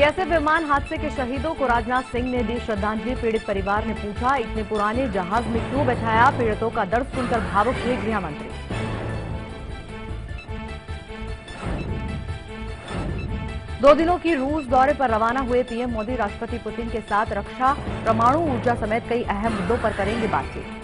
BSF विमान हादसे के शहीदों को राजनाथ सिंह ने दी श्रद्धांजलि। पीड़ित परिवार ने पूछा, इतने पुराने जहाज में क्यों बैठाया? पीड़ितों का दर्द सुनकर भावुक हुए गृह मंत्री। दो दिनों की रूस दौरे पर रवाना हुए पीएम मोदी राष्ट्रपति पुतिन के साथ रक्षा, परमाणु ऊर्जा समेत कई अहम मुद्दों पर करेंगे बातचीत।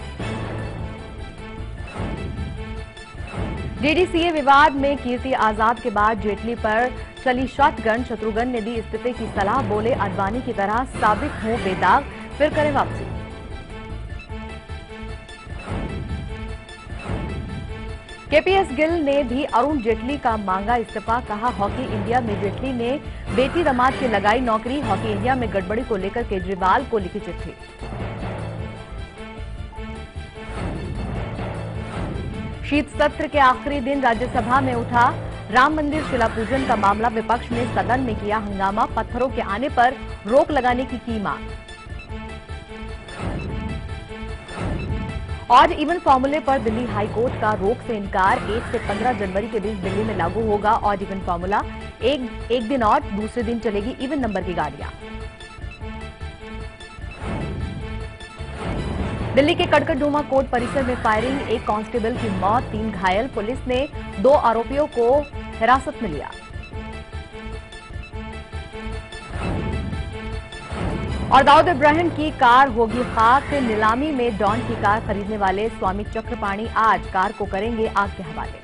डीडीसीए विवाद में कीर्ति आजाद के बाद जेटली पर चली शॉटगन, शत्रुघ्न ने दी इस्तीफे की सलाह। बोले, आडवाणी की तरह साबित हो बेदाग, फिर करें वापसी। केपीएस गिल ने भी अरुण जेटली का मांगा इस्तीफा। कहा, हॉकी इंडिया में जेटली ने बेटी दामाद की लगाई नौकरी। हॉकी इंडिया में गड़बड़ी को लेकर केजरीवाल को लिखी चिट्ठी। शीत सत्र के आखिरी दिन राज्यसभा में उठा राम मंदिर शिलापूजन का मामला। विपक्ष ने सदन में किया हंगामा। पत्थरों के आने पर रोक लगाने की मांग। ऑड इवन फॉर्मूले पर दिल्ली हाईकोर्ट का रोक से इनकार। 1 से 15 जनवरी के बीच दिल्ली में लागू होगा ऑड इवन फॉर्मूला। एक दिन ऑड, दूसरे दिन चलेगी इवन नंबर की गाड़ियां। दिल्ली के कड़कड़डूमा कोर्ट परिसर में फायरिंग, एक कांस्टेबल की मौत, 3 घायल। पुलिस ने 2 आरोपियों को हिरासत में लिया। और दाऊद इब्राहिम की कार होगी खाक। नीलामी में डॉन की कार खरीदने वाले स्वामी चक्रपाणी आज कार को करेंगे आग के हवाले।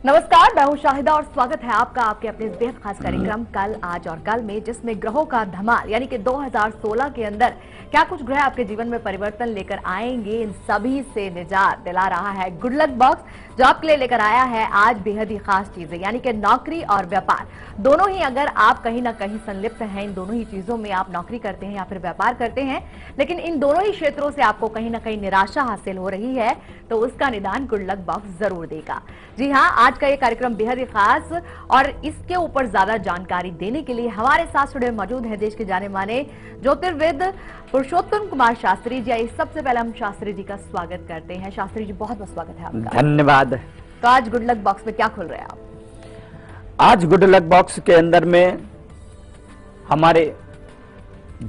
नमस्कार, मैं हूं शाहिदा और स्वागत है आपका आपके अपने इस बेहद खास कार्यक्रम कल, आज और कल में, जिसमें ग्रहों का धमाल यानी कि 2016 के अंदर क्या कुछ ग्रह आपके जीवन में परिवर्तन लेकर आएंगे, इन सभी से निजात दिला रहा है गुड लक बॉक्स, जो आपके लिए लेकर आया है आज बेहद ही खास चीजें, यानी कि नौकरी और व्यापार दोनों ही। अगर आप कहीं ना कहीं संलिप्त हैं इन दोनों ही चीजों में, आप नौकरी करते हैं या फिर व्यापार करते हैं, लेकिन इन दोनों ही क्षेत्रों से आपको कहीं ना कहीं निराशा हासिल हो रही है, तो उसका निदान गुड लक बॉक्स जरूर देगा। जी हाँ, आज का ये कार्यक्रम बेहद ही खास, और इसके ऊपर ज्यादा जानकारी देने के लिए हमारे साथ स्टूडियो में मौजूद है देश के जाने माने ज्योतिर्विद पुरुषोत्तम कुमार शास्त्री जी। आइए सबसे पहले हम शास्त्री जी का स्वागत करते हैं। शास्त्री जी, बहुत बहुत स्वागत है आपका। धन्यवाद। तो आज गुड लक बॉक्स में क्या खुल रहे हैं आप? आज गुड लक बॉक्स के अंदर में हमारे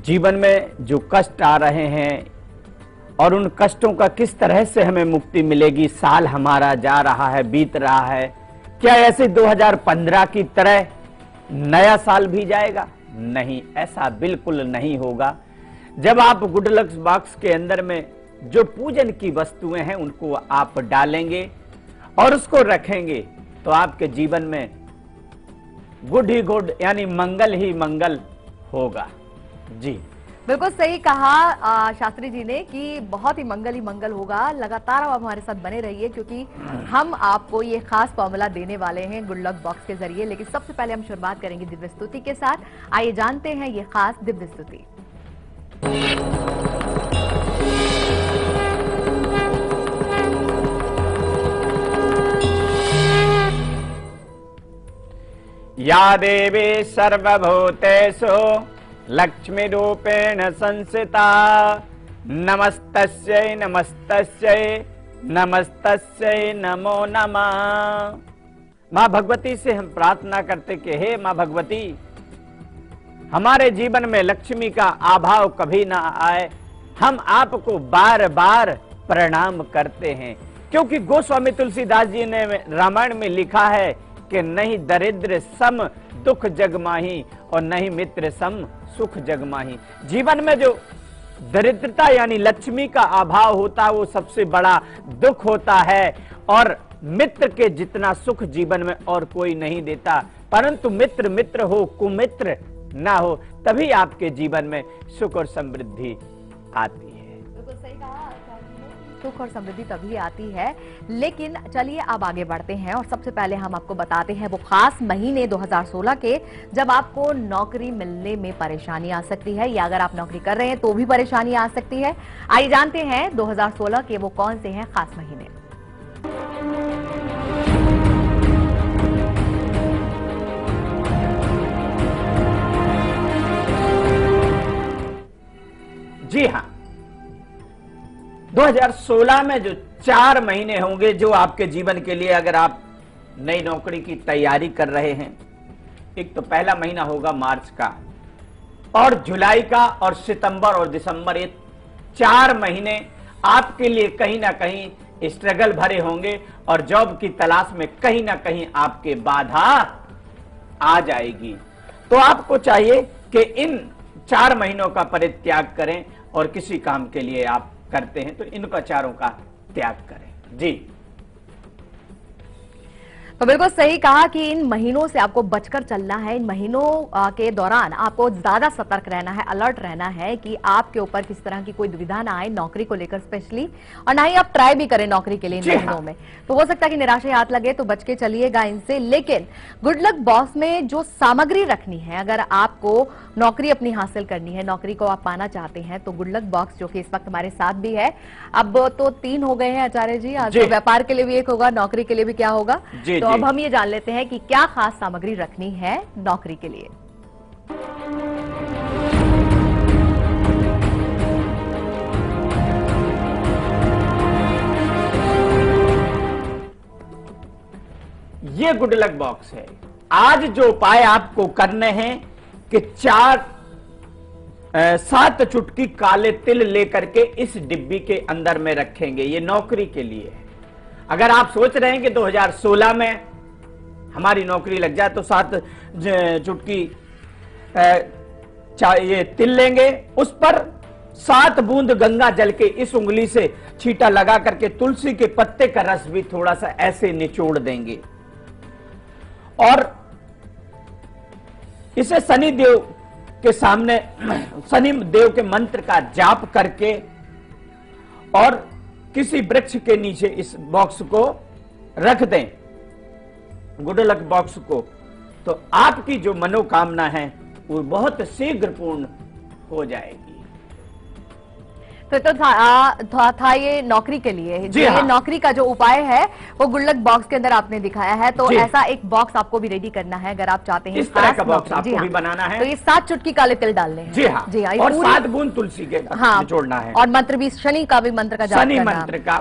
जीवन में जो कष्ट आ रहे हैं और उन कष्टों का किस तरह से हमें मुक्ति मिलेगी। साल हमारा जा रहा है, बीत रहा है, क्या ऐसे 2015 की तरह नया साल भी जाएगा? नहीं, ऐसा बिल्कुल नहीं होगा। जब आप गुड लक बॉक्स के अंदर में जो पूजन की वस्तुएं हैं उनको आप डालेंगे और उसको रखेंगे, तो आपके जीवन में गुड ही गुड यानी मंगल ही मंगल होगा। जी बिल्कुल सही कहा शास्त्री जी ने कि बहुत ही मंगल होगा। लगातार आप हमारे साथ बने रहिए, क्योंकि हम आपको ये खास फॉर्मूला देने वाले हैं गुड लक बॉक्स के जरिए। लेकिन सबसे पहले हम शुरुआत करेंगे दिव्य स्तुति के साथ। आइए जानते हैं ये खास दिव्य स्तुति। या देवी सर्वभूतेषु लक्ष्मी रूपेण संस्थिता नमस्तस्यै नमस्तस्यै नमस्तस्यै नमो नमः। मां भगवती से हम प्रार्थना करते कि हे मां भगवती, हमारे जीवन में लक्ष्मी का अभाव कभी ना आए। हम आपको बार बार प्रणाम करते हैं, क्योंकि गोस्वामी तुलसीदास जी ने रामायण में लिखा है कि नहीं दरिद्र सम दुख जगमाही और नहीं मित्र सम सुख जगमाही। जीवन में जो दरिद्रता यानी लक्ष्मी का अभाव होता है वो सबसे बड़ा दुख होता है, और मित्र के जितना सुख जीवन में और कोई नहीं देता। परंतु मित्र मित्र हो, कुमित्र ना हो, तभी आपके जीवन में सुख और समृद्धि आती है। बिल्कुल सही कहा, सुख और समृद्धि तभी आती है। लेकिन चलिए अब आगे बढ़ते हैं और सबसे पहले हम आपको बताते हैं वो खास महीने 2016 के जब आपको नौकरी मिलने में परेशानी आ सकती है, या अगर आप नौकरी कर रहे हैं तो भी परेशानी आ सकती है। आइए जानते हैं 2016 के वो कौन से हैं खास महीने। जी हाँ, 2016 में जो 4 महीने होंगे जो आपके जीवन के लिए, अगर आप नई नौकरी की तैयारी कर रहे हैं, एक तो पहला महीना होगा मार्च का, और जुलाई का, और सितंबर और दिसंबर, ये 4 महीने आपके लिए कहीं ना कहीं स्ट्रगल भरे होंगे और जॉब की तलाश में कहीं ना कहीं आपके बाधा आ जाएगी। तो आपको चाहिए कि इन 4 महीनों का परित्याग करें, और किसी काम के लिए आप करते हैं तो इनका चारों का त्याग करें। जी तो बिल्कुल सही कहा कि इन महीनों से आपको बचकर चलना है। इन महीनों के दौरान आपको ज्यादा सतर्क रहना है, अलर्ट रहना है कि आपके ऊपर किस तरह की कोई दुविधा ना आए नौकरी को लेकर स्पेशली, और ना ही आप ट्राई भी करें नौकरी के लिए इन महीनों में। तो हो सकता है कि निराशा हाथ लगे, तो बच के चलिएगा इनसे। लेकिन गुड लक बॉक्स में जो सामग्री रखनी है, अगर आपको नौकरी अपनी हासिल करनी है, नौकरी को आप पाना चाहते हैं, तो गुड लक बॉक्स जो कि इस वक्त हमारे साथ भी है। अब तो 3 हो गए हैं आचार्य जी, आज तो व्यापार के लिए भी 1 होगा, नौकरी के लिए भी क्या होगा। तो अब हम ये जान लेते हैं कि क्या खास सामग्री रखनी है नौकरी के लिए। ये गुड लक बॉक्स है। आज जो उपाय आपको करने हैं कि 7 चुटकी काले तिल लेकर के इस डिब्बी के अंदर में रखेंगे। ये नौकरी के लिए है। अगर आप सोच रहे हैं कि 2016 में हमारी नौकरी लग जाए तो 7 चुटकी ये तिल लेंगे, उस पर 7 बूंद गंगा जल के इस उंगली से छींटा लगा करके तुलसी के पत्ते का रस भी थोड़ा सा ऐसे निचोड़ देंगे, और इसे शनि देव के सामने, शनि देव के मंत्र का जाप करके, और किसी वृक्ष के नीचे इस बॉक्स को रख दें, गुड लक बॉक्स को, तो आपकी जो मनोकामना है वो बहुत शीघ्र पूर्ण हो जाएगी। तो था ये नौकरी के लिए। ये हाँ। नौकरी का जो उपाय है वो गुड लक बॉक्स के अंदर आपने दिखाया है, तो ऐसा एक बॉक्स आपको भी रेडी करना है अगर आप चाहते हैं इस तरह का बॉक्स आपको भी बनाना है। तो ये 7 चुटकी काले तिल डालने हैं। जी हाँ, जी हाँ, और 7 बूंद तुलसी के निचोड़ना है, और मंत्र भी, शनि का भी मंत्र का जाप शनि करना। मंत्र का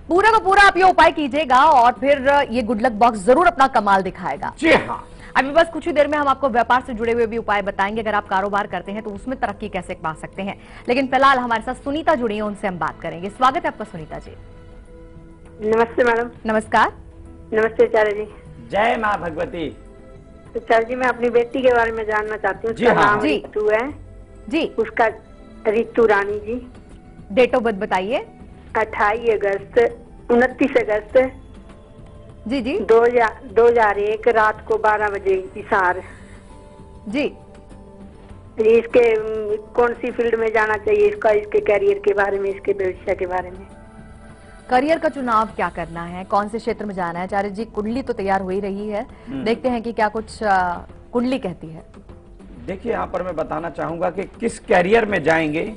पूरा का पूरा आप ये उपाय कीजिएगा और फिर ये गुड लक बॉक्स जरूर अपना कमाल दिखाएगा। जी हाँ। अभी बस कुछ ही देर में हम आपको व्यापार से जुड़े हुए भी उपाय बताएंगे, अगर आप कारोबार करते हैं तो उसमें तरक्की कैसे पा सकते हैं। लेकिन फिलहाल हमारे साथ सुनीता जुड़ी है, उनसे हम बात करेंगे। स्वागत है आपका सुनीता जी। नमस्ते मैडम। नमस्कार। नमस्ते आचार्य जी। जय माँ भगवती। आचार्य जी, मैं अपनी बेटी के बारे में जानना चाहती हूँ। उसका नाम ऋतु है जी। उसका ऋतु रानी जी। डेट ऑफ बर्थ बताइए। 28 अगस्त 29 अगस्त जी जी 2001 रात को 12 बजे हिसार जी। इसके कौन सी फील्ड में जाना चाहिए, इसका, इसके कैरियर के बारे में, इसके भविष्य के बारे में। करियर का चुनाव क्या करना है, कौन से क्षेत्र में जाना है। आचार्य जी, कुंडली तो तैयार हो ही रही है, देखते हैं कि क्या कुछ कुंडली कहती है। देखिए, यहाँ पर मैं बताना चाहूंगा कि किस कैरियर में जाएंगे।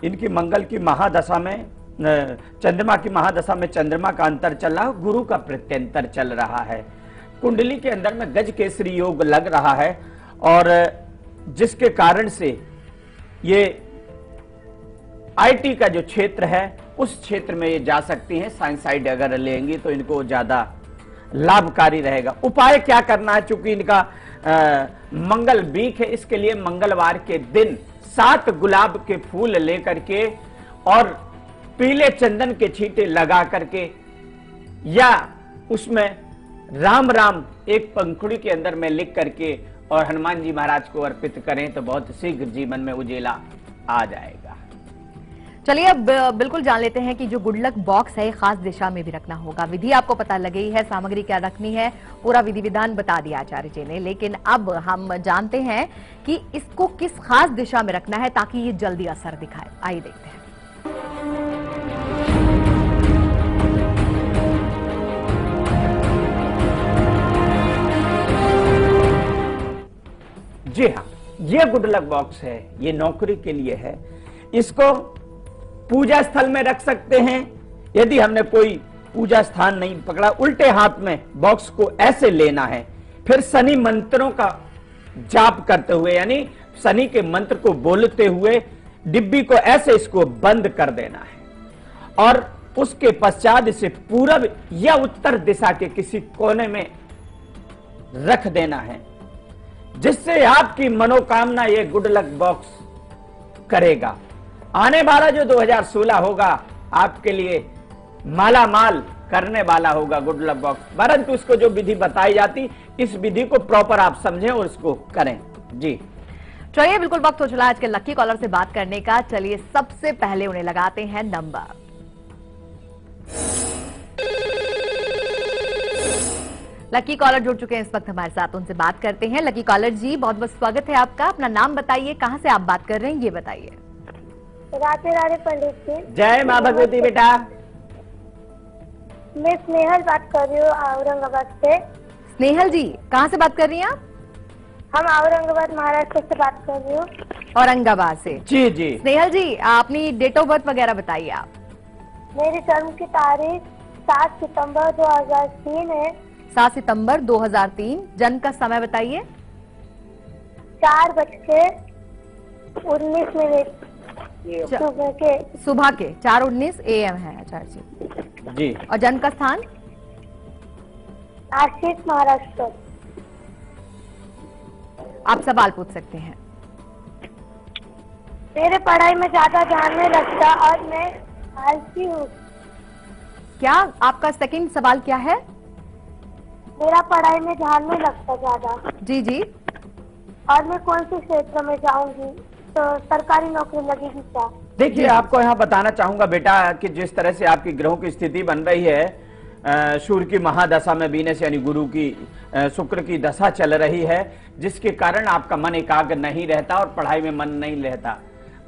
इनकी मंगल की महादशा में, चंद्रमा की महादशा में चंद्रमा का अंतर चल रहा है, गुरु का प्रत्यंतर चल रहा है। कुंडली के अंदर में गज केसरी योग लग रहा है, और जिसके कारण से ये आईटी का जो क्षेत्र है उस क्षेत्र में ये जा सकती हैं। साइंस साइड अगर लेंगी तो इनको ज्यादा लाभकारी रहेगा। उपाय क्या करना है, चूंकि इनका मंगल वीक है, इसके लिए मंगलवार के दिन 7 गुलाब के फूल लेकर के और पीले चंदन के छींटे लगा करके या उसमें राम राम एक पंखुड़ी के अंदर में लिख करके और हनुमान जी महाराज को अर्पित करें तो बहुत शीघ्र जीवन में उजेला आ जाएगा। चलिए अब बिल्कुल जान लेते हैं कि जो गुड लक बॉक्स है खास दिशा में भी रखना होगा। विधि आपको पता लग गई है, सामग्री क्या रखनी है, पूरा विधि विधान बता दिया आचार्य जी ने, लेकिन अब हम जानते हैं कि इसको किस खास दिशा में रखना है ताकि ये जल्दी असर दिखाए। आइए देखते हैं। जी हाँ, ये गुड लक बॉक्स है, ये नौकरी के लिए है। इसको पूजा स्थल में रख सकते हैं। यदि हमने कोई पूजा स्थान नहीं पकड़ा, उल्टे हाथ में बॉक्स को ऐसे लेना है, फिर शनि मंत्रों का जाप करते हुए यानी शनि के मंत्र को बोलते हुए डिब्बी को ऐसे इसको बंद कर देना है और उसके पश्चात इसे पूरब या उत्तर दिशा के किसी कोने में रख देना है, जिससे आपकी मनोकामना ये गुड लक बॉक्स करेगा। आने वाला जो 2016 होगा आपके लिए माला माल करने वाला होगा गुड लक बॉक्स, परंतु इसको जो विधि बताई जाती, इस विधि को प्रॉपर आप समझें और इसको करें। जी चलिए बिल्कुल वक्त हो चला आज के लकी कॉलर से बात करने का। चलिए सबसे पहले उन्हें लगाते हैं नंबर। लकी कॉलर जुड़ चुके हैं इस वक्त हमारे साथ, उनसे बात करते हैं। लकी कॉलर जी बहुत बहुत स्वागत है आपका, अपना नाम बताइए, कहां से आप बात कर रहे हैं ये बताइए। राधे राधे पंडित जी। जय मां भगवती। बेटा मैं स्नेहल बात कर रही हूँ औरंगाबाद से। स्नेहल जी कहां से बात कर रही हैं आप? हम औरंगाबाद महाराष्ट्र से बात कर रही हूँ। औरंगाबाद से। जी जी स्नेहल जी अपनी डेट ऑफ बर्थ वगैरह बताइए आप। मेरी जन्म की तारीख 7 सितंबर 2003 है। 7 सितंबर 2003। जन्म का समय बताइए। 4:19 सुबह के 4:19 AM है आचार्य जी। जी। और जन्म का स्थान? नाशिक महाराष्ट्र। आप सवाल पूछ सकते हैं। मेरे पढ़ाई में ज्यादा ध्यान नहीं लगता और मैं आलसी हूँ। क्या आपका सेकंड सवाल क्या है? मेरा पढ़ाई में ध्यान नहीं लगता ज्यादा। जी जी। और मैं कौन से क्षेत्र में जाऊंगी तो सरकारी नौकरी लगेगी क्या? देखिए आपको यहाँ बताना चाहूंगा बेटा कि जिस तरह से आपकी ग्रहों की स्थिति बन रही है, सूर्य की महादशा में वीनस यानी गुरु की शुक्र की दशा चल रही है, जिसके कारण आपका मन एकाग्र नहीं रहता और पढ़ाई में मन नहीं रहता।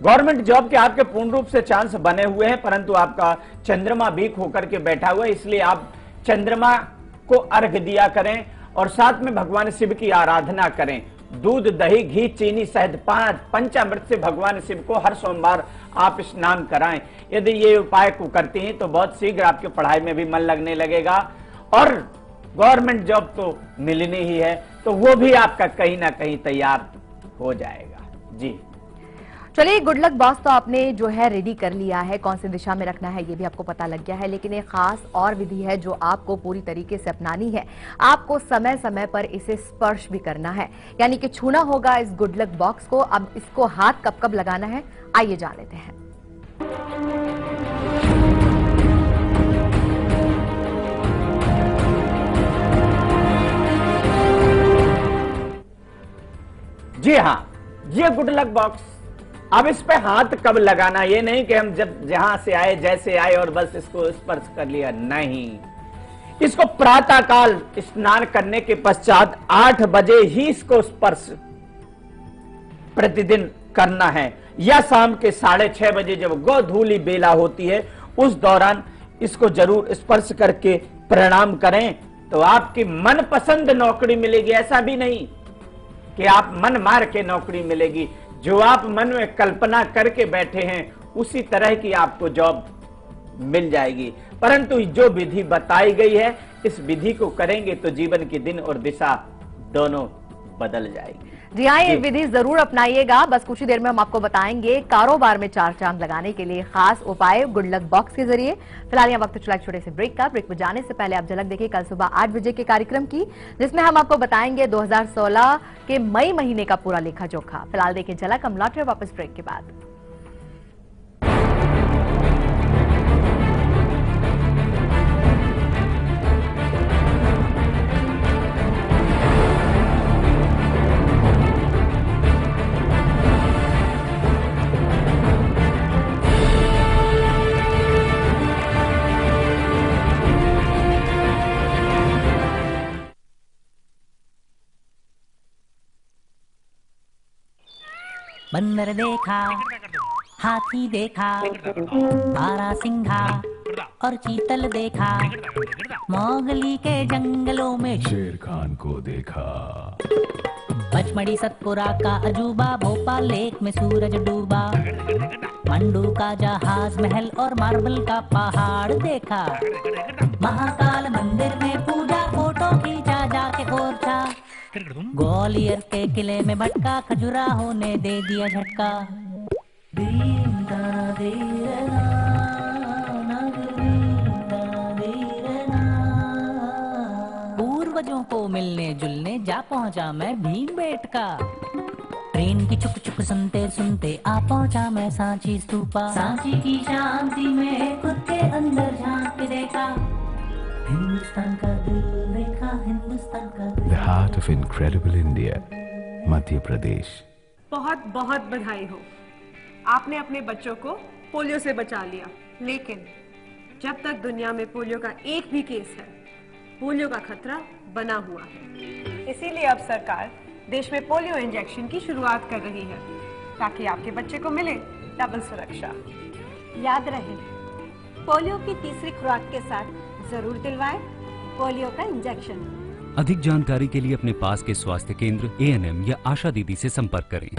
गवर्नमेंट जॉब के आपके पूर्ण रूप से चांस बने हुए हैं, परंतु आपका चंद्रमा वीक होकर के बैठा हुआ है, इसलिए आप चंद्रमा को अर्घ दिया करें और साथ में भगवान शिव की आराधना करें। दूध दही घी चीनी शहद पंचामृत से भगवान शिव को हर सोमवार आप स्नान कराएं। यदि ये उपाय को करती हैं तो बहुत शीघ्र आपके पढ़ाई में भी मन लगने लगेगा और गवर्नमेंट जॉब तो मिलनी ही है, तो वो भी आपका कहीं ना कहीं तैयार हो जाएगा। जी चलिए गुड लक बॉक्स तो आपने जो है रेडी कर लिया है, कौन सी दिशा में रखना है ये भी आपको पता लग गया है, लेकिन एक खास और विधि है जो आपको पूरी तरीके से अपनानी है। आपको समय समय पर इसे स्पर्श भी करना है, यानी कि छूना होगा इस गुड लक बॉक्स को। अब इसको हाथ कब कब लगाना है आइए जान लेते हैं। जी हाँ, ये गुड लक बॉक्स। अब इस पे हाथ कब लगाना, ये नहीं कि हम जब जहां से आए जैसे आए और बस इसको स्पर्श कर लिया, नहीं। इसको प्रातः काल स्नान करने के पश्चात 8 बजे ही इसको स्पर्श प्रतिदिन करना है, या शाम के 6:30 बजे जब गोधूली बेला होती है उस दौरान इसको जरूर स्पर्श करके प्रणाम करें, तो आपकी मनपसंद नौकरी मिलेगी। ऐसा भी नहीं कि आप मन मार के नौकरी मिलेगी, जो आप मन में कल्पना करके बैठे हैं उसी तरह की आपको जॉब मिल जाएगी। परंतु जो विधि बताई गई है, इस विधि को करेंगे तो जीवन की दिन और दिशा दोनों बदल जाएगी। जी हाँ, ये विधि जरूर अपनाइएगा। बस कुछ ही देर में हम आपको बताएंगे कारोबार में 4 चांद लगाने के लिए खास उपाय गुड लक बॉक्स के जरिए। फिलहाल यहाँ वक्त चला छोटे से ब्रेक का। ब्रेक में जाने से पहले आप झलक देखिए कल सुबह 8 बजे के कार्यक्रम की, जिसमें हम आपको बताएंगे 2016 के मई महीने का पूरा लेखा जोखा। फिलहाल देखिए झलक, हम लौट रहे वापस ब्रेक के बाद। बंदर देखा, हाथी देखा, बारहसिंघा और चीतल देखा, मोगली के जंगलों में शेर खान को देखा। पचमढ़ी सतपुरा का अजूबा, भोपाल लेक में सूरज डूबा, मंडू का जहाज महल और मार्बल का पहाड़ देखा, महाकाल मंदिर में पूजा, फोटो खींचा जाके ओरछा, ग्वालियर के किले में भटका, खजुराहो ने दे दिया झटका। पूर्वजों को मिलने जुलने जा पहुंचा मैं भीमबेटका, ट्रेन की चुक चुक सुनते सुनते आ पहुंचा मैं सांची स्तूपा, सांची की शांति में खुद के अंदर झांक के देखा, हिंदुस्तान का दिल देखा, हिंदुस्तान का दिल। The heart of incredible India, Madhya Pradesh. बहुत बहुत बधाई हो, आपने अपने बच्चों को पोलियो से बचा लिया। लेकिन जब तक दुनिया में पोलियो का एक भी केस है, पोलियो का खतरा बना हुआ है। इसीलिए अब सरकार देश में पोलियो इंजेक्शन की शुरुआत कर रही है, ताकि आपके बच्चे को मिले डबल सुरक्षा। याद रहे, पोलियो की तीसरी खुराक के साथ जरूर दिलवाएं पोलियो का इंजेक्शन। अधिक जानकारी के लिए अपने पास के स्वास्थ्य केंद्र, ANM या आशा दीदी से संपर्क करें।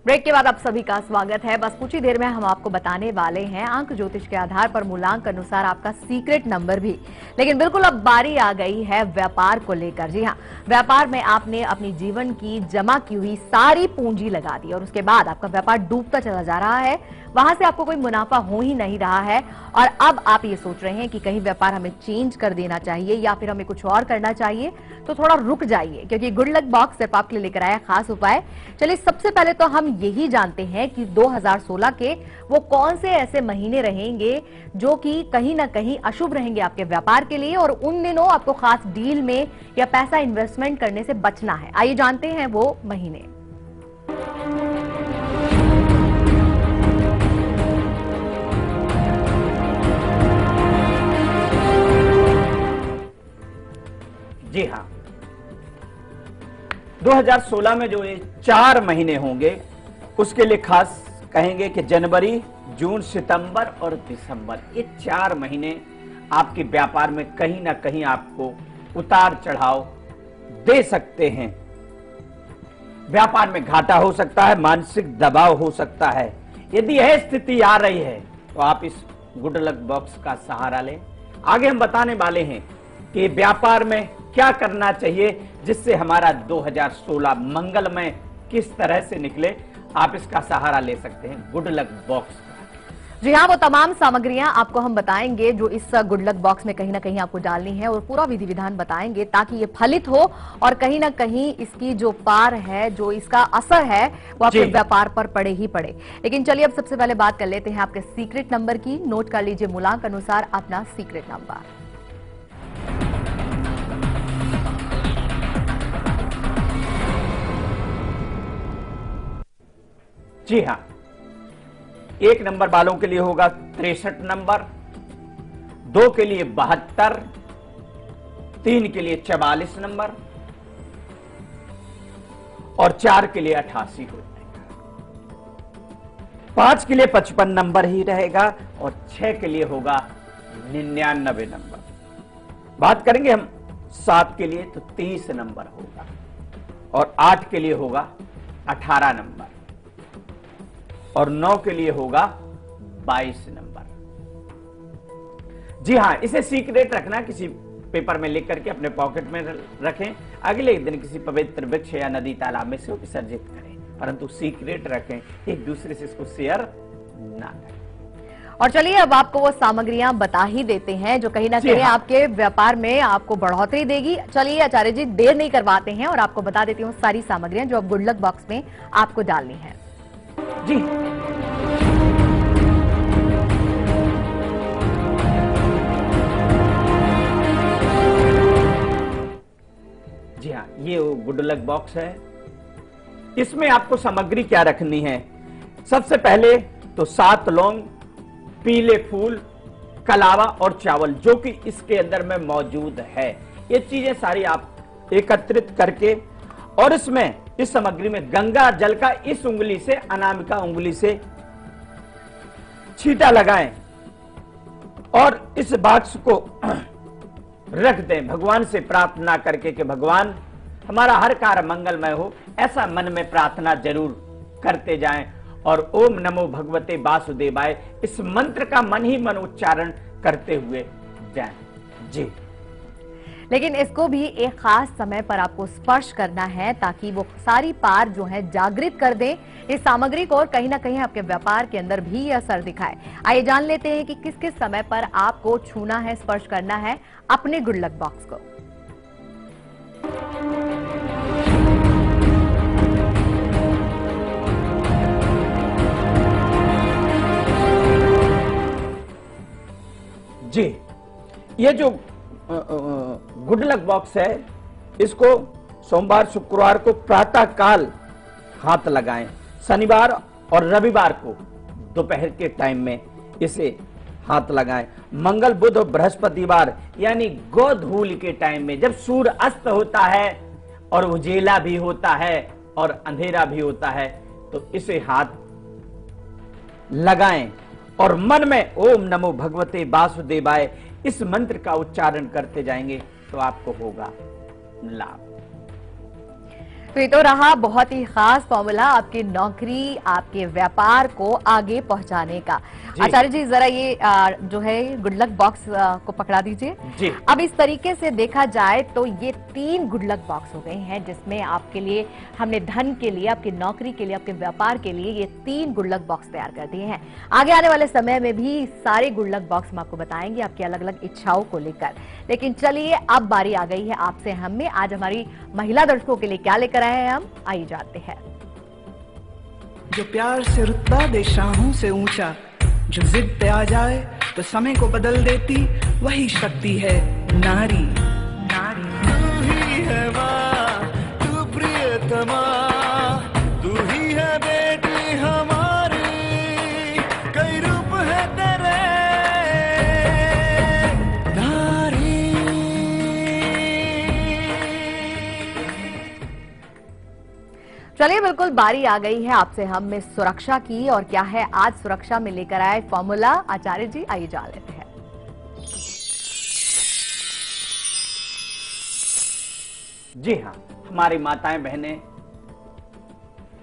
ब्रेक के बाद आप सभी का स्वागत है। बस कुछ ही देर में हम आपको बताने वाले हैं अंक ज्योतिष के आधार पर मूलांक अनुसार आपका सीक्रेट नंबर भी। लेकिन बिल्कुल अब बारी आ गई है व्यापार को लेकर। जी हाँ, व्यापार में आपने अपनी जीवन की जमा की हुई सारी पूंजी लगा दी और उसके बाद आपका व्यापार डूबता चला जा रहा है, वहां से आपको कोई मुनाफा हो ही नहीं रहा है और अब आप ये सोच रहे हैं कि कहीं व्यापार हमें चेंज कर देना चाहिए या फिर हमें कुछ और करना चाहिए। तो थोड़ा रुक जाइए, क्योंकि गुड लक बॉक्स सिर्फ आपके लिए लेकर आया खास उपाय। चलिए सबसे पहले तो हम यही जानते हैं कि 2016 के वो कौन से ऐसे महीने रहेंगे जो कि कहीं ना कहीं अशुभ रहेंगे आपके व्यापार के लिए और उन दिनों आपको खास डील में या पैसा इन्वेस्टमेंट करने से बचना है। आइए जानते हैं वो महीने। जी हाँ, 2016 में जो ये 4 महीने होंगे उसके लिए खास कहेंगे कि जनवरी, जून, सितंबर और दिसंबर, ये 4 महीने आपके व्यापार में कहीं ना कहीं आपको उतार चढ़ाव दे सकते हैं। व्यापार में घाटा हो सकता है, मानसिक दबाव हो सकता है। यदि यह स्थिति आ रही है तो आप इस गुड लक बॉक्स का सहारा लें। आगे हम बताने वाले हैं कि व्यापार में क्या करना चाहिए जिससे हमारा 2016 मंगलमय किस तरह से निकले। आप इसका सहारा ले सकते हैं गुड लक बॉक्स का। जी हाँ, वो तमाम सामग्रियां आपको हम बताएंगे जो इस गुड लक बॉक्स में कहीं ना कहीं आपको डालनी है और पूरा विधि विधान बताएंगे ताकि ये फलित हो और कहीं ना कहीं इसकी जो पार है, जो इसका असर है वो आपके व्यापार पर पड़े ही पड़े। लेकिन चलिए अब सबसे पहले बात कर लेते हैं आपके सीक्रेट नंबर की। नोट कर लीजिए मूलांक अनुसार अपना सीक्रेट नंबर। जी हाँ, 1 नंबर वालों के लिए होगा 63 नंबर, 2 के लिए 72, 3 के लिए 44 नंबर और 4 के लिए 88 हो जाएगा। 5 के लिए 55 नंबर ही रहेगा और 6 के लिए होगा 99 नंबर। बात करेंगे हम 7 के लिए तो 30 नंबर होगा और 8 के लिए होगा 18 नंबर और 9 के लिए होगा 22 नंबर। जी हां, इसे सीक्रेट रखना, किसी पेपर में लिख करके अपने पॉकेट में रखें। अगले दिन किसी पवित्र वृक्ष या नदी तालाब में से विसर्जित करें, परंतु सीक्रेट रखें, एक दूसरे से इसको शेयर ना करें। और चलिए अब आपको वो सामग्रियां बता ही देते हैं जो कहीं ना कहीं आपके व्यापार में आपको बढ़ोतरी देगी। चलिए आचार्य जी, देर नहीं करवाते हैं और आपको बता देती हूँ सारी सामग्रियां जो अब गुड लक बॉक्स में आपको डालनी है। जी जी हाँ, ये गुड लक बॉक्स है। इसमें आपको सामग्री क्या रखनी है? सबसे पहले तो 7 लौंग, पीले फूल, कलावा और चावल, जो कि इसके अंदर में मौजूद है। ये चीजें सारी आप एकत्रित करके और इसमें इस सामग्री में गंगा जल का इस उंगली से, अनामिका उंगली से छींटा लगाएं और इस बॉक्स को रख दें, भगवान से प्रार्थना करके कि भगवान हमारा हर कार्य मंगलमय हो, ऐसा मन में प्रार्थना जरूर करते जाएं और ओम नमो भगवते वासुदेवाय इस मंत्र का मन ही मन उच्चारण करते हुए जाएं। जी, लेकिन इसको भी एक खास समय पर आपको स्पर्श करना है ताकि वो सारी पार जो है जागृत कर दें इस सामग्री को और कहीं ना कहीं आपके व्यापार के अंदर भी यह असर दिखाए। आइए जान लेते हैं कि किस किस समय पर आपको छूना है, स्पर्श करना है अपने गुड लक बॉक्स को। जी, ये जो गुड लक बॉक्स है, इसको सोमवार शुक्रवार को प्रातः काल हाथ लगाएं, शनिवार और रविवार को दोपहर के टाइम में इसे हाथ लगाएं, मंगल बुध और बृहस्पतिवार यानी गोधूल के टाइम में, जब सूर्य अस्त होता है और उजेला भी होता है और अंधेरा भी होता है, तो इसे हाथ लगाएं और मन में ओम नमो भगवते वासुदेवाय इस मंत्र का उच्चारण करते जाएंगे तो आपको होगा लाभ। तो ये तो रहा बहुत ही खास फॉर्मूला आपकी नौकरी, आपके व्यापार को आगे पहुंचाने का। आचार्य जी, जरा ये जो है गुड लक बॉक्स को पकड़ा दीजिए जी। अब इस तरीके से देखा जाए तो ये 3 गुड लक बॉक्स हो गए हैं, जिसमें आपके लिए हमने धन के लिए, आपकी नौकरी के लिए, आपके व्यापार के लिए ये 3 गुड लक बॉक्स तैयार कर दिए हैं। आगे आने वाले समय में भी सारे गुड लक बॉक्स हम आपको बताएंगे आपकी अलग अलग इच्छाओं को लेकर। लेकिन चलिए, अब बारी आ गई है आपसे हमें आज हमारी महिला दर्शकों के लिए क्या लेकर आए हैं हम, आइए जानते हैं। जो प्यार से रुतबा दे शाहों से ऊंचा, जो जिद पे आ जाए तो समय को बदल देती, वही शक्ति है नारी। नारी तू ही है माँ, तू प्रियतमा, तू ही है बेटी हमारी, कई रूप है तेरे नारी। चलिए, बिल्कुल बारी आ गई है आपसे हम में सुरक्षा की, और क्या है आज सुरक्षा में लेकर आए फॉर्मूला। आचार्य जी, आइए जान लेते हैं। जी हाँ, हमारी माताएं बहनें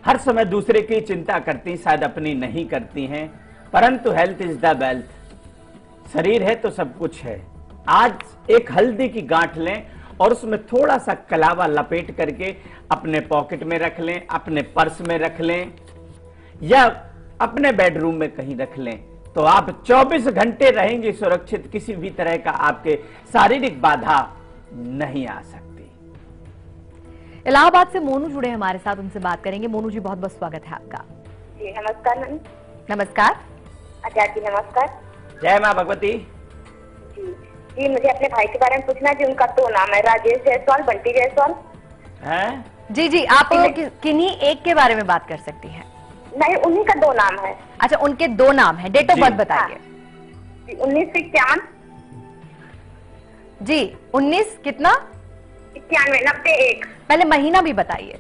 हर समय दूसरे की चिंता करती, शायद अपनी नहीं करती हैं, परंतु हेल्थ इज द वेल्थ। शरीर है तो सब कुछ है। आज एक हल्दी की गांठ लें और उसमें थोड़ा सा कलावा लपेट करके अपने पॉकेट में रख लें, अपने पर्स में रख लें या अपने बेडरूम में कहीं रख लें, तो आप 24 घंटे रहेंगे सुरक्षित। किसी भी तरह का आपके शारीरिक बाधा नहीं आ सकती। इलाहाबाद से मोनू जुड़े हमारे साथ, उनसे बात करेंगे। मोनू जी, बहुत बहुत स्वागत है आपका। जी नमस्कार मैम। नमस्कार आचार्य जी नमस्कार। जय माँ भगवती। जी, मुझे अपने भाई के बारे में पूछना है जी। उनका 2 नाम है, राजेश जायसवाल, बंटी जायसवाल। हैं? जी जी, आप किन्हीं एक के बारे में बात कर सकती हैं? नहीं, उन्हीं का 2 नाम है। अच्छा, उनके 2 नाम है। डेट ऑफ बर्थ बताइए। 1991। जी, 19 कितना? 91, 91। पहले महीना भी बताइए।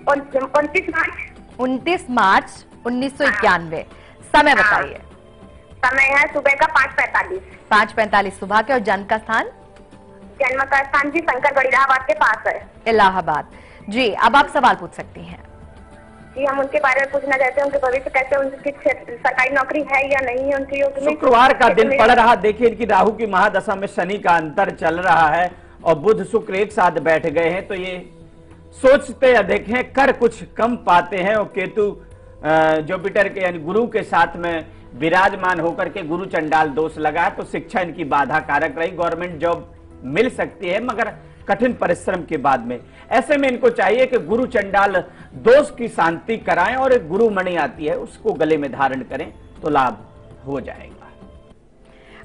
29 मार्च। 29 मार्च 1991। समय बताइए। समय है सुबह का 5:45। 5:45 सुबह के। और जन्म का स्थान? जन्म का स्थान जी शंकरगढ़ इलाहाबाद के पास है। इलाहाबाद। जी, अब आप सवाल पूछ सकती हैं। जी, हम उनके बारे में पूछना चाहते हैं, उनके भविष्य कैसे, उनकी सरकारी नौकरी है या नहीं है उनकी योग में। शुक्रवार का दिन पड़ रहा, देखिए इनकी राहु की महादशा में शनि का अंतर चल रहा है और बुध शुक्र एक साथ बैठ गए हैं, तो ये सोचते या देखें कर कुछ कम पाते हैं। और केतु जुपिटर के यानी गुरु के साथ में विराजमान होकर के गुरु चंडाल दोष लगा है, तो शिक्षा इनकी बाधा कारक रही। गवर्नमेंट जॉब मिल सकती है मगर कठिन परिश्रम के बाद में। ऐसे में इनको चाहिए कि गुरु चंडाल दोष की शांति कराएं और एक गुरु मणि आती है उसको गले में धारण करें तो लाभ हो जाएगा।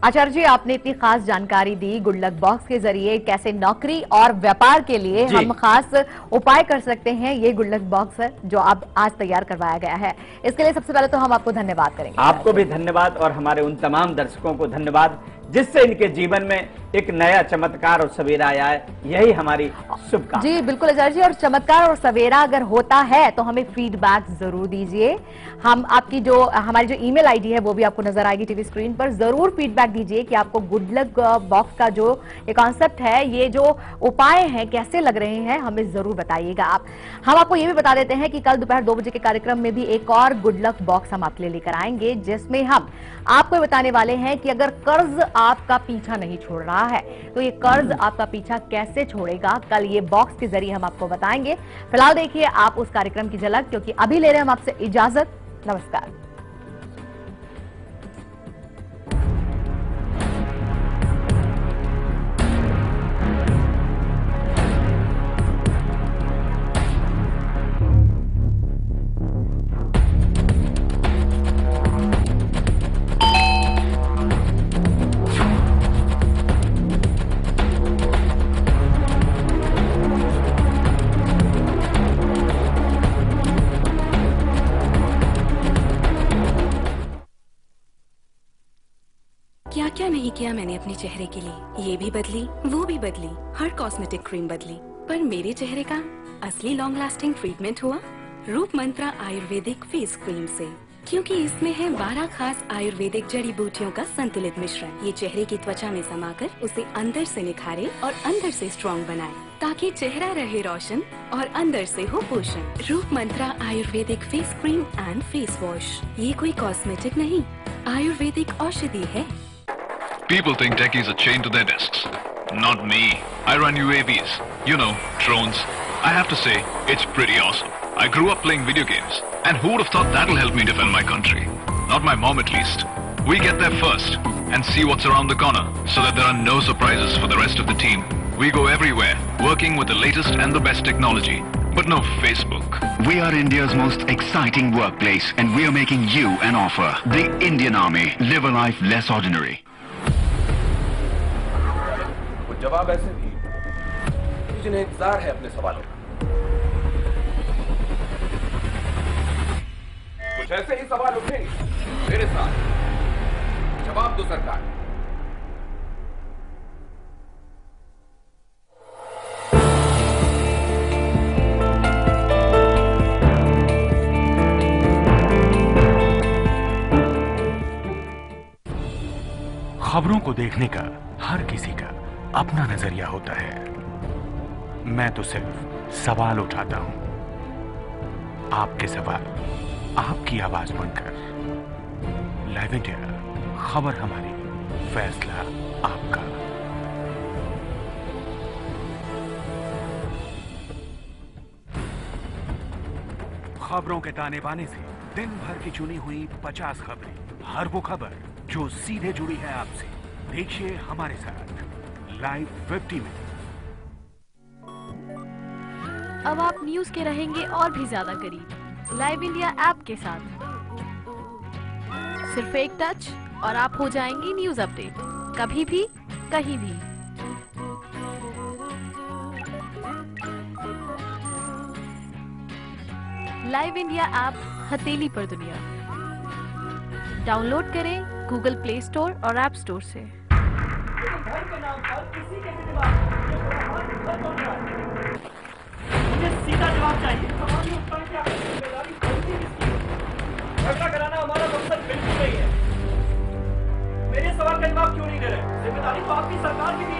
आचार्य जी, आपने इतनी खास जानकारी दी गुड लक बॉक्स के जरिए कैसे नौकरी और व्यापार के लिए हम खास उपाय कर सकते हैं। ये गुड लक बॉक्स है जो अब आज तैयार करवाया गया है। इसके लिए सबसे पहले तो हम आपको धन्यवाद करेंगे। आपको भी धन्यवाद और हमारे उन तमाम दर्शकों को धन्यवाद जिससे इनके जीवन में एक नया चमत्कार और सवेरा आया है। यही हमारी शुभकामना। जी बिल्कुल आचार्य जी, और चमत्कार और सवेरा अगर होता है तो हमें फीडबैक जरूर दीजिए। हम आपकी जो हमारी जो ईमेल आईडी है वो भी आपको नजर आएगी टीवी स्क्रीन पर। जरूर फीडबैक दीजिए कि आपको गुड लक बॉक्स का जो ये कॉन्सेप्ट है, ये जो उपाय हैं कैसे लग रहे हैं, हमें जरूर बताइएगा आप। हम आपको ये भी बता देते हैं कि कल दोपहर 2 बजे के कार्यक्रम में भी एक और गुड लक बॉक्स हम आपके लिए लेकर आएंगे, जिसमें हम आपको बताने वाले हैं कि अगर कर्ज आपका पीछा नहीं छोड़ रहा है तो ये कर्ज आपका पीछा कैसे छोड़ेगा, कल ये बॉक्स के जरिए हम आपको बताएंगे। फिलहाल देखिए आप उस कार्यक्रम की झलक, क्योंकि अभी ले रहे हैं हम आपसे इजाजत। नमस्कार। क्या क्या नहीं किया मैंने अपने चेहरे के लिए। ये भी बदली, वो भी बदली, हर कॉस्मेटिक क्रीम बदली, पर मेरे चेहरे का असली लॉन्ग लास्टिंग ट्रीटमेंट हुआ रूप मंत्रा आयुर्वेदिक फेस क्रीम से, क्योंकि इसमें है 12 खास आयुर्वेदिक जड़ी बूटियों का संतुलित मिश्रण। ये चेहरे की त्वचा में समाकर उसे अंदर से निखारे और अंदर से स्ट्रॉन्ग बनाए, ताकि चेहरा रहे रोशन और अंदर से हो पोषण। Roop Mantra Ayurvedic face cream and face wash, ये कोई कॉस्मेटिक नहीं, आयुर्वेदिक औषधि है। People think techies are chained to their desks. Not me. I run UAVs. You know, drones. I have to say, it's pretty awesome. I grew up playing video games. And who would have thought that'll help me defend my country? Not my mom at least. We get there first and see what's around the corner so that there are no surprises for the rest of the team. We go everywhere, working with the latest and the best technology. But no Facebook. We are India's most exciting workplace and we are making you an offer. The Indian Army. Live a life less ordinary. जवाब ऐसे भी जिन्हें इंतजार है अपने सवालों का। कुछ ऐसे ही सवाल उठेंगे मेरे साथ, जवाब दो सरकार। खबरों को देखने का हर किसी का अपना नजरिया होता है। मैं तो सिर्फ सवाल उठाता हूं। आपके सवाल, आपकी आवाज बनकर। लाइव इंडिया, खबर हमारी, फैसला आपका। खबरों के ताने बाने से दिन भर की चुनी हुई 50 खबरें, हर वो खबर जो सीधे जुड़ी है आपसे। देखिए हमारे साथ लाइव 50 में। अब आप न्यूज के रहेंगे और भी ज्यादा करीब लाइव इंडिया ऐप के साथ। सिर्फ एक टच और आप हो जाएंगे न्यूज अपडेट, कभी भी कहीं भी। लाइव इंडिया ऐप हथेली पर दुनिया। डाउनलोड करें गूगल प्ले स्टोर और ऐप स्टोर से। मुझे सीधा जवाब चाहिए। झगड़ा कराना हमारा मकसद बिल्कुल नहीं है। मेरे सवाल का जवाब क्यों नहीं दे रहे? जिम्मेदारी तो आपकी सरकार की भी